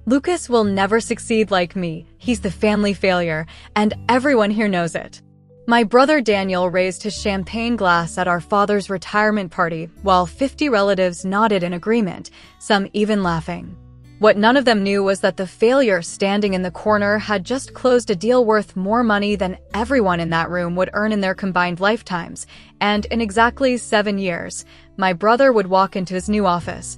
Lucas will never succeed like me. He's the family failure, and everyone here knows it. My brother Daniel raised his champagne glass at our father's retirement party, while 50 relatives nodded in agreement, some even laughing. What none of them knew was that the failure standing in the corner had just closed a deal worth more money than everyone in that room would earn in their combined lifetimes, and in exactly 7 years, my brother would walk into his new office,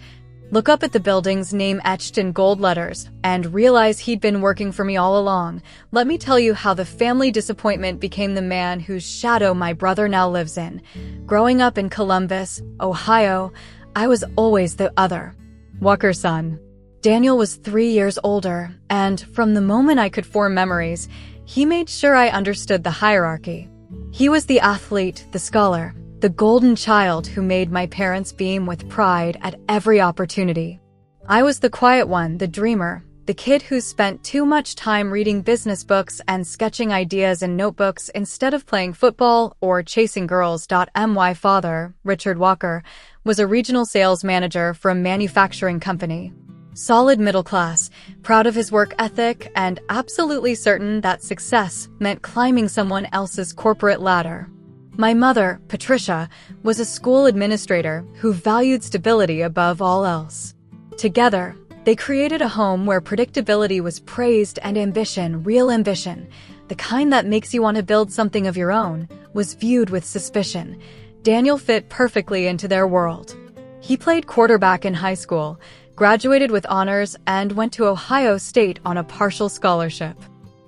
look up at the building's name etched in gold letters, and realize he'd been working for me all along. Let me tell you how the family disappointment became the man whose shadow my brother now lives in. Growing up in Columbus, Ohio, I was always the other Walker's son. Daniel was 3 years older, and from the moment I could form memories, he made sure I understood the hierarchy. He was the athlete, the scholar, the golden child who made my parents beam with pride at every opportunity. I was the quiet one, the dreamer, the kid who spent too much time reading business books and sketching ideas in notebooks instead of playing football or chasing girls. My father, Richard Walker, was a regional sales manager for a manufacturing company. Solid middle class, proud of his work ethic, and absolutely certain that success meant climbing someone else's corporate ladder. My mother, Patricia, was a school administrator who valued stability above all else. Together, they created a home where predictability was praised and ambition, real ambition, the kind that makes you want to build something of your own, was viewed with suspicion. Daniel fit perfectly into their world. He played quarterback in high school, graduated with honors, and went to Ohio State on a partial scholarship.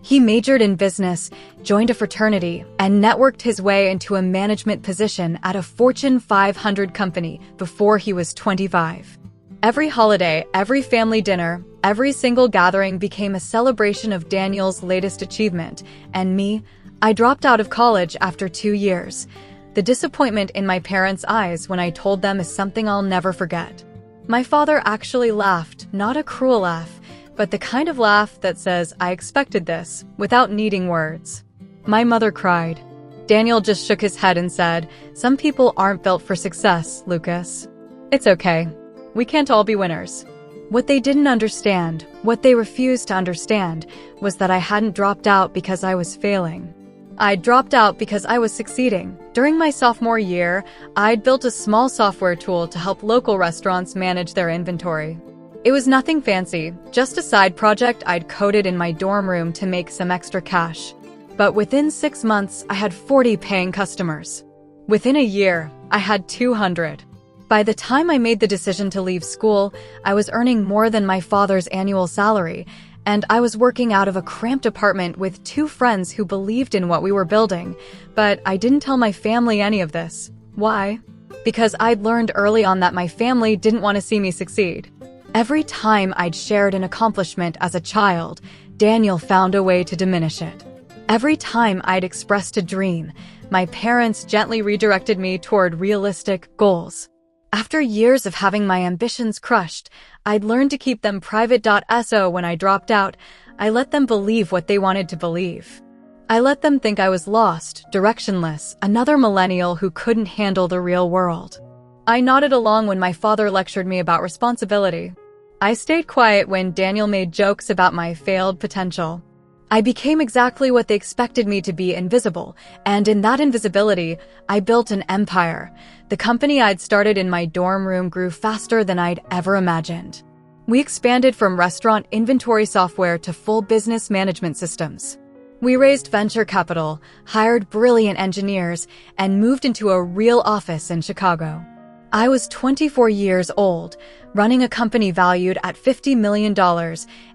He majored in business, joined a fraternity, and networked his way into a management position at a Fortune 500 company before he was 25. Every holiday, every family dinner, every single gathering became a celebration of Daniel's latest achievement, and me, I dropped out of college after 2 years. The disappointment in my parents' eyes when I told them is something I'll never forget. My father actually laughed, not a cruel laugh, but the kind of laugh that says, "I expected this," without needing words. My mother cried. Daniel just shook his head and said, "Some people aren't built for success, Lucas. It's okay. We can't all be winners." What they didn't understand, what they refused to understand, was that I hadn't dropped out because I was failing. I'd dropped out because I was succeeding. During my sophomore year, I'd built a small software tool to help local restaurants manage their inventory. It was nothing fancy, just a side project I'd coded in my dorm room to make some extra cash. But within 6 months, I had 40 paying customers. Within a year, I had 200. By the time I made the decision to leave school, I was earning more than my father's annual salary, and I was working out of a cramped apartment with 2 friends who believed in what we were building. But I didn't tell my family any of this. Why? Because I'd learned early on that my family didn't want to see me succeed. Every time I'd shared an accomplishment as a child, Daniel found a way to diminish it. Every time I'd expressed a dream, my parents gently redirected me toward realistic goals. After years of having my ambitions crushed, I'd learned to keep them private. So when I dropped out, I let them believe what they wanted to believe. I let them think I was lost, directionless, another millennial who couldn't handle the real world. I nodded along when my father lectured me about responsibility. I stayed quiet when Daniel made jokes about my failed potential. I became exactly what they expected me to be, invisible, and in that invisibility, I built an empire. The company I'd started in my dorm room grew faster than I'd ever imagined. We expanded from restaurant inventory software to full business management systems. We raised venture capital, hired brilliant engineers, and moved into a real office in Chicago. I was 24 years old, running a company valued at $50 million,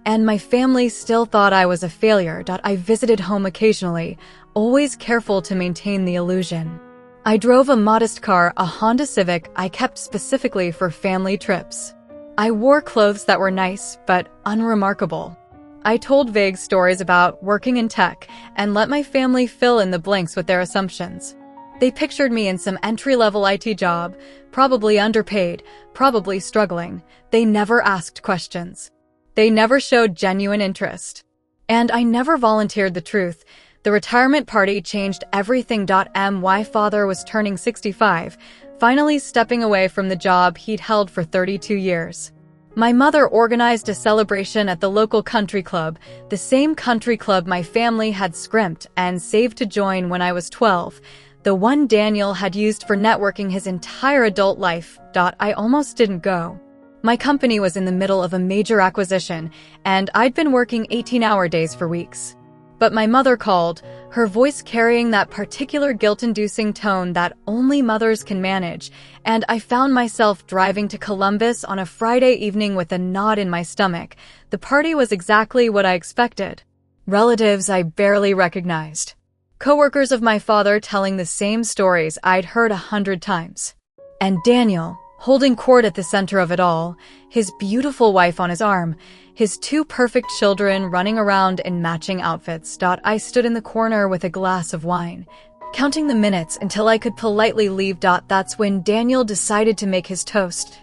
and my family still thought I was a failure. I visited home occasionally, always careful to maintain the illusion. I drove a modest car, a Honda Civic I kept specifically for family trips. I wore clothes that were nice but unremarkable. I told vague stories about working in tech and let my family fill in the blanks with their assumptions. They pictured me in some entry-level IT job, probably underpaid, probably struggling. They never asked questions. They never showed genuine interest. And I never volunteered the truth. The retirement party changed everything. My father was turning 65, finally stepping away from the job he'd held for 32 years. My mother organized a celebration at the local country club, the same country club my family had scrimped and saved to join when I was 12, the one Daniel had used for networking his entire adult life. I almost didn't go. My company was in the middle of a major acquisition, and I'd been working 18-hour days for weeks. But my mother called, her voice carrying that particular guilt-inducing tone that only mothers can manage, and I found myself driving to Columbus on a Friday evening with a knot in my stomach. The party was exactly what I expected. Relatives I barely recognized. Coworkers of my father telling the same stories I'd heard 100 times. And Daniel, holding court at the center of it all, his beautiful wife on his arm, his two perfect children running around in matching outfits. I stood in the corner with a glass of wine, counting the minutes until I could politely leave. That's when Daniel decided to make his toast.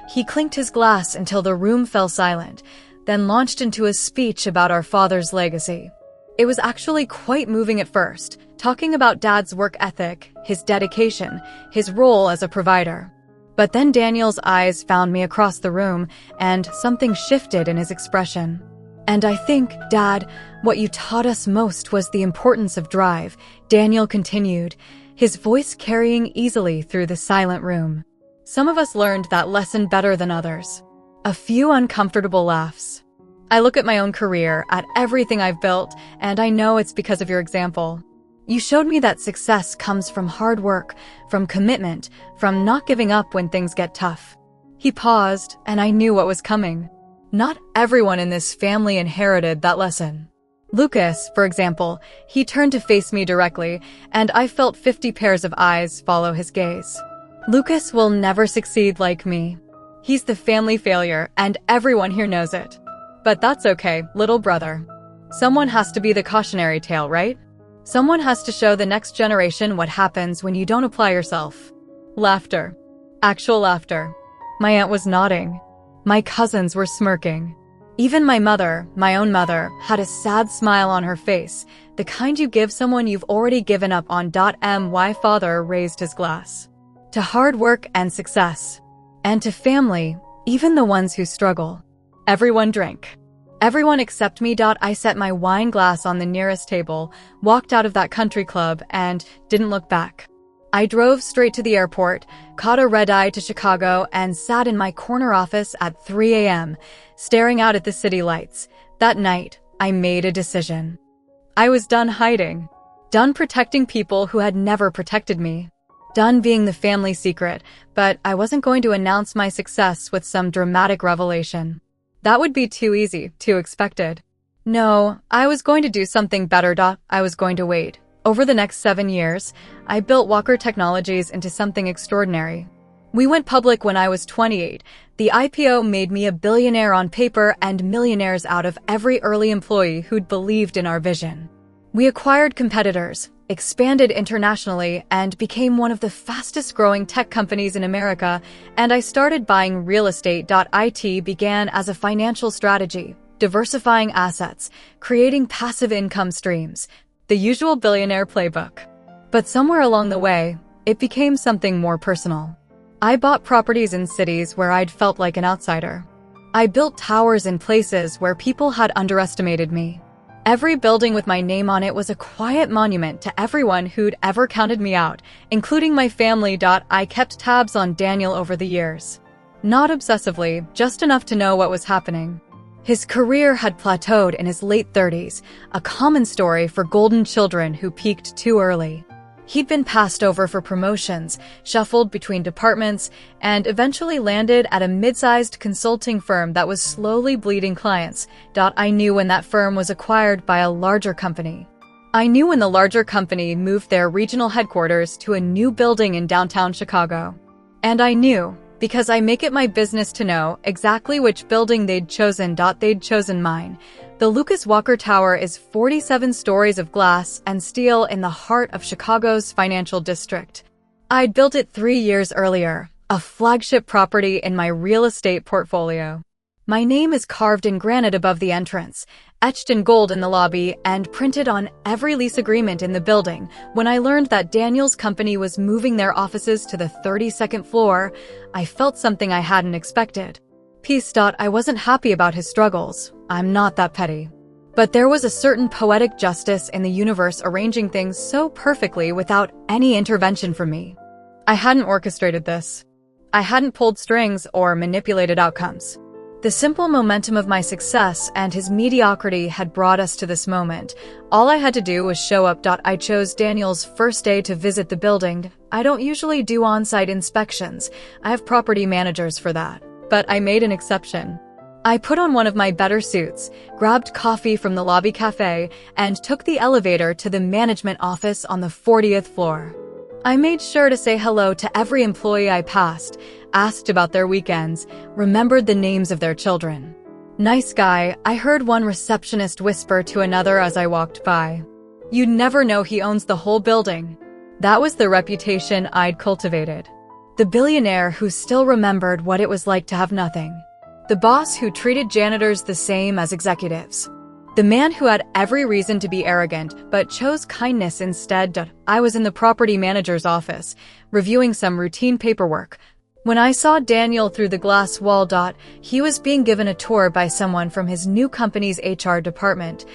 He clinked his glass until the room fell silent, then launched into a speech about our father's legacy. It was actually quite moving at first, talking about Dad's work ethic, his dedication, his role as a provider. But then Daniel's eyes found me across the room, and something shifted in his expression. And I think, Dad, what you taught us most was the importance of drive, Daniel continued, his voice carrying easily through the silent room. Some of us learned that lesson better than others. A few uncomfortable laughs. I look at my own career, at everything I've built, and I know it's because of your example. You showed me that success comes from hard work, from commitment, from not giving up when things get tough. He paused, and I knew what was coming. Not everyone in this family inherited that lesson. Lucas, for example, he turned to face me directly, and I felt 50 pairs of eyes follow his gaze. Lucas will never succeed like me. He's the family failure, and everyone here knows it. But that's okay, little brother. Someone has to be the cautionary tale, right? Someone has to show the next generation what happens when you don't apply yourself. Laughter. Actual laughter. My aunt was nodding. My cousins were smirking. Even my mother, my own mother, had a sad smile on her face, the kind you give someone you've already given up on. My father raised his glass. To hard work and success. And to family, even the ones who struggle. Everyone drank. Everyone except me. I set my wine glass on the nearest table, walked out of that country club, and didn't look back. I drove straight to the airport, caught a red-eye to Chicago, and sat in my corner office at 3 a.m., staring out at the city lights. That night, I made a decision. I was done hiding. Done protecting people who had never protected me. Done being the family secret, but I wasn't going to announce my success with some dramatic revelation. That would be too easy, too expected. No, I was going to do something better. I was going to wait. Over the next 7 years, I built Walker Technologies into something extraordinary. We went public when I was 28. The IPO made me a billionaire on paper and millionaires out of every early employee who'd believed in our vision. We acquired competitors, expanded internationally, and became one of the fastest-growing tech companies in America, and I started buying real estate. It began as a financial strategy, diversifying assets, creating passive income streams, the usual billionaire playbook. But somewhere along the way, it became something more personal. I bought properties in cities where I'd felt like an outsider. I built towers in places where people had underestimated me. Every building with my name on it was a quiet monument to everyone who'd ever counted me out, including my family. I kept tabs on Daniel over the years. Not obsessively, just enough to know what was happening. His career had plateaued in his late 30s, a common story for golden children who peaked too early. He'd been passed over for promotions, shuffled between departments, and eventually landed at a mid-sized consulting firm that was slowly bleeding clients. I knew when that firm was acquired by a larger company. I knew when the larger company moved their regional headquarters to a new building in downtown Chicago. And I knew, because I make it my business to know exactly which building they'd chosen. They'd chosen mine. The Lucas Walker Tower is 47 stories of glass and steel in the heart of Chicago's financial district. I'd built it 3 years earlier, a flagship property in my real estate portfolio. My name is carved in granite above the entrance, etched in gold in the lobby, and printed on every lease agreement in the building. When I learned that Daniel's company was moving their offices to the 32nd floor, I felt something I hadn't expected. Peace. I wasn't happy about his struggles. I'm not that petty. But there was a certain poetic justice in the universe arranging things so perfectly without any intervention from me. I hadn't orchestrated this. I hadn't pulled strings or manipulated outcomes. The simple momentum of my success and his mediocrity had brought us to this moment. All I had to do was show up. I chose Daniel's first day to visit the building. I don't usually do on-site inspections. I have property managers for that. But I made an exception. I put on one of my better suits, grabbed coffee from the lobby cafe, and took the elevator to the management office on the 40th floor. I made sure to say hello to every employee I passed, asked about their weekends, remembered the names of their children. Nice guy, I heard one receptionist whisper to another as I walked by. You'd never know he owns the whole building. That was the reputation I'd cultivated. The billionaire who still remembered what it was like to have nothing. The boss who treated janitors the same as executives. The man who had every reason to be arrogant, but chose kindness instead. I was in the property manager's office, reviewing some routine paperwork. When I saw Daniel through the glass wall. He was being given a tour by someone from his new company's HR department,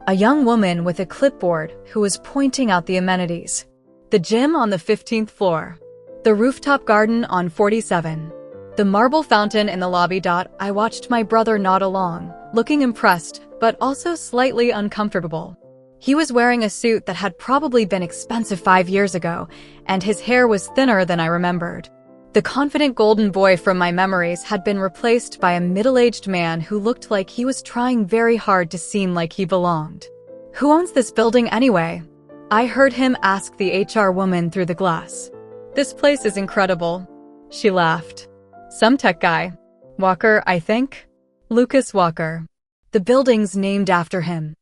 a young woman with a clipboard who was pointing out the amenities. The gym on the 15th floor. The rooftop garden on 47. The marble fountain in the lobby. I watched my brother nod along, looking impressed, but also slightly uncomfortable. He was wearing a suit that had probably been expensive 5 years ago, and his hair was thinner than I remembered. The confident golden boy from my memories had been replaced by a middle-aged man who looked like he was trying very hard to seem like he belonged. Who owns this building anyway? I heard him ask the HR woman through the glass. This place is incredible. She laughed. Some tech guy. Walker, I think? Lucas Walker. The building's named after him.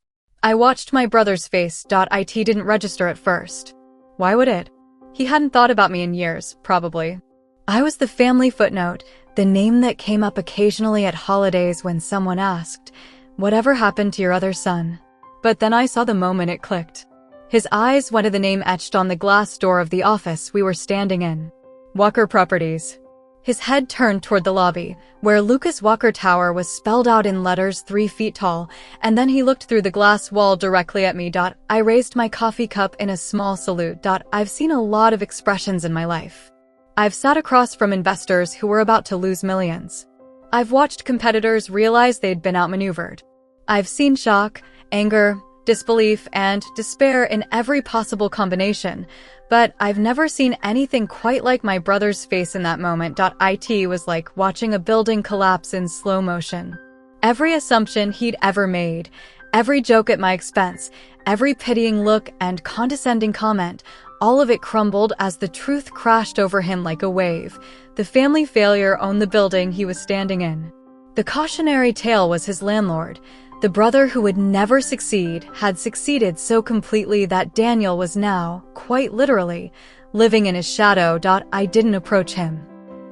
I watched my brother's face. It didn't register at first. Why would it? He hadn't thought about me in years, probably. I was the family footnote, the name that came up occasionally at holidays when someone asked, "Whatever happened to your other son?" But then I saw the moment it clicked. His eyes went to the name etched on the glass door of the office we were standing in. Walker Properties. His head turned toward the lobby, where Lucas Walker Tower was spelled out in letters 3 feet tall, and then he looked through the glass wall directly at me. I raised my coffee cup in a small salute. I've seen a lot of expressions in my life. I've sat across from investors who were about to lose millions. I've watched competitors realize they'd been outmaneuvered. I've seen shock, anger, disbelief, and despair in every possible combination, but I've never seen anything quite like my brother's face in that moment. It was like watching a building collapse in slow motion. Every assumption he'd ever made, every joke at my expense, every pitying look and condescending comment, all of it crumbled as the truth crashed over him like a wave. The family failure owned the building he was standing in. The cautionary tale was his landlord. The brother who would never succeed had succeeded so completely that Daniel was now, quite literally, living in his shadow. I didn't approach him.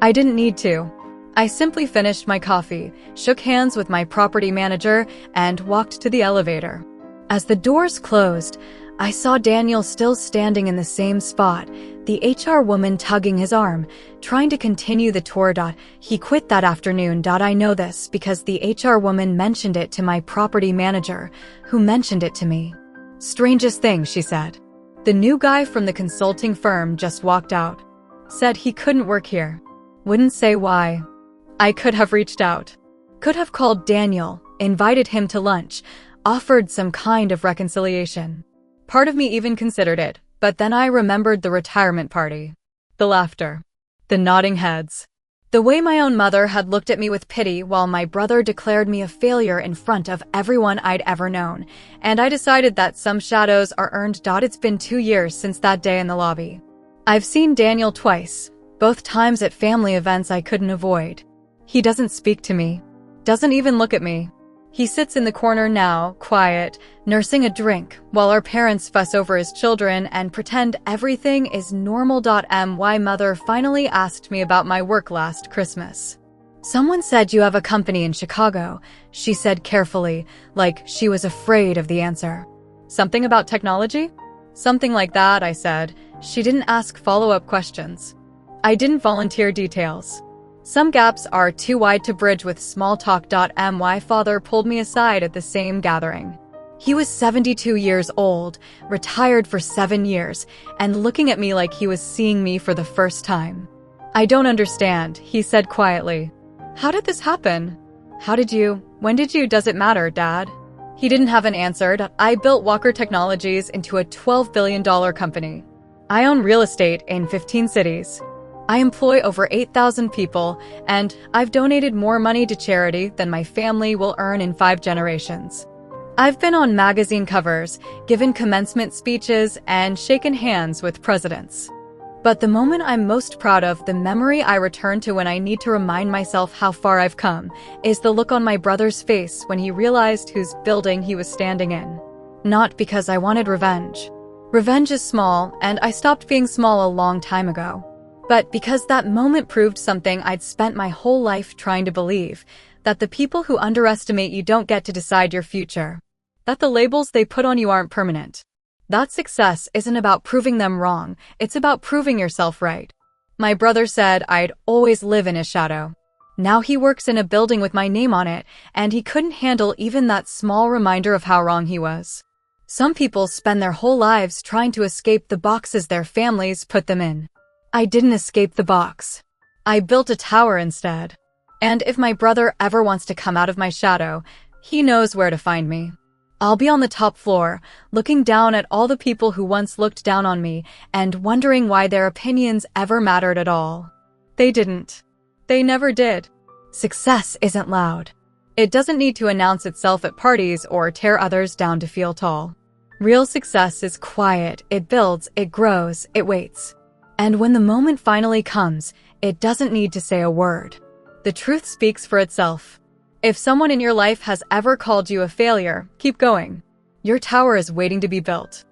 I didn't need to. I simply finished my coffee, shook hands with my property manager, and walked to the elevator. As the doors closed, I saw Daniel still standing in the same spot, the HR woman tugging his arm, trying to continue the tour. He quit that afternoon. I know this because the HR woman mentioned it to my property manager, who mentioned it to me. Strangest thing, she said. The new guy from the consulting firm just walked out. Said he couldn't work here. Wouldn't say why. I could have reached out. Could have called Daniel, invited him to lunch, offered some kind of reconciliation. Part of me even considered it, but then I remembered the retirement party. The laughter. The nodding heads. The way my own mother had looked at me with pity while my brother declared me a failure in front of everyone I'd ever known, and I decided that some shadows are earned. It's been 2 years since that day in the lobby. I've seen Daniel twice, both times at family events I couldn't avoid. He doesn't speak to me. Doesn't even look at me. He sits in the corner now, quiet, nursing a drink, while our parents fuss over his children and pretend everything is normal. My mother finally asked me about my work last Christmas. Someone said you have a company in Chicago, she said carefully, like she was afraid of the answer. Something about technology? Something like that, I said. She didn't ask follow-up questions. I didn't volunteer details. Some gaps are too wide to bridge with small talk. My father pulled me aside at the same gathering. He was 72 years old, retired for 7 years, and looking at me like he was seeing me for the first time. "I don't understand," he said quietly. "How did this happen? When did you? Does it matter, Dad?" He didn't have an answer. I built Walker Technologies into a $12 billion company. I own real estate in 15 cities. I employ over 8,000 people, and I've donated more money to charity than my family will earn in 5 generations. I've been on magazine covers, given commencement speeches, and shaken hands with presidents. But the moment I'm most proud of, the memory I return to when I need to remind myself how far I've come, is the look on my brother's face when he realized whose building he was standing in. Not because I wanted revenge. Revenge is small, and I stopped being small a long time ago. But because that moment proved something I'd spent my whole life trying to believe, that the people who underestimate you don't get to decide your future. That the labels they put on you aren't permanent. That success isn't about proving them wrong, it's about proving yourself right. My brother said I'd always live in his shadow. Now he works in a building with my name on it, and he couldn't handle even that small reminder of how wrong he was. Some people spend their whole lives trying to escape the boxes their families put them in. I didn't escape the box. I built a tower instead. And if my brother ever wants to come out of my shadow, he knows where to find me. I'll be on the top floor, looking down at all the people who once looked down on me and wondering why their opinions ever mattered at all. They didn't. They never did. Success isn't loud. It doesn't need to announce itself at parties or tear others down to feel tall. Real success is quiet, it builds, it grows, it waits. And when the moment finally comes, it doesn't need to say a word. The truth speaks for itself. If someone in your life has ever called you a failure, keep going. Your tower is waiting to be built.